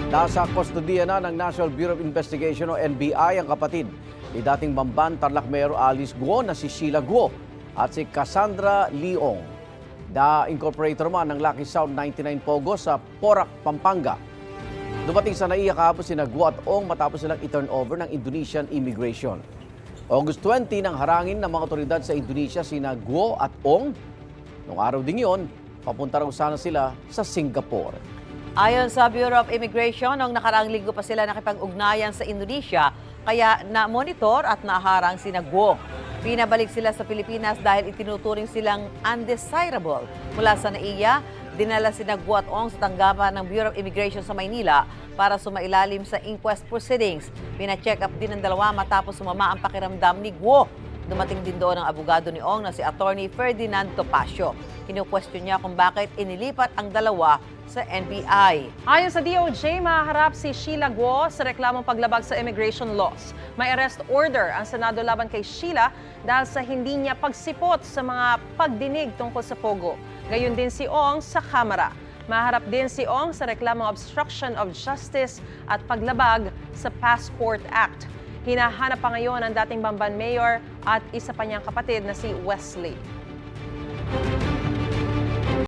Nasa kustodiya na ng National Bureau of Investigation o NBI ang kapatid ni dating Bamban Tarlac Mayor Alice Guo na si Sheila Guo at si Cassandra Leong, the incorporator man ng Lucky South 99 Pogo sa Porac, Pampanga. Dumating sa NAIA kahapon sina Guo at Ong matapos silang i-turnover ng Indonesian Immigration. August 20 nang harangin ng mga otoridad sa Indonesia sina Guo at Ong. Noong araw ding yun, papunta raw sana sila sa Singapore. Ayon sa Bureau of Immigration, noong nakaraang linggo pa sila nakipag-ugnayan sa Indonesia, kaya na-monitor at naharang sina Guo. Pinabalik sila sa Pilipinas dahil itinuturing silang undesirable. Mula sa NAIA, dinala sina Guo at Ong sa tanggapan ng Bureau of Immigration sa Maynila para sumailalim sa inquest proceedings. Pina-check up din ng dalawa matapos sumama ang pakiramdam ni Guo. Dumating din doon ang abogado ni Ong na si Attorney Ferdinand Topacio. Kinu-question niya kung bakit inilipat ang dalawa sa NBI. Ayon sa DOJ, mahaharap si Sheila Guo sa reklamong paglabag sa immigration laws. May arrest order ang Senado laban kay Sheila dahil sa hindi niya pagsipot sa mga pagdinig tungkol sa Pogo. Gayon din si Ong sa Kamara. Maharap din si Ong sa reklamong obstruction of justice at paglabag sa Passport Act. Hinahanap pa ngayon ang dating Bamban Mayor at isa pa niyang kapatid na si Wesley.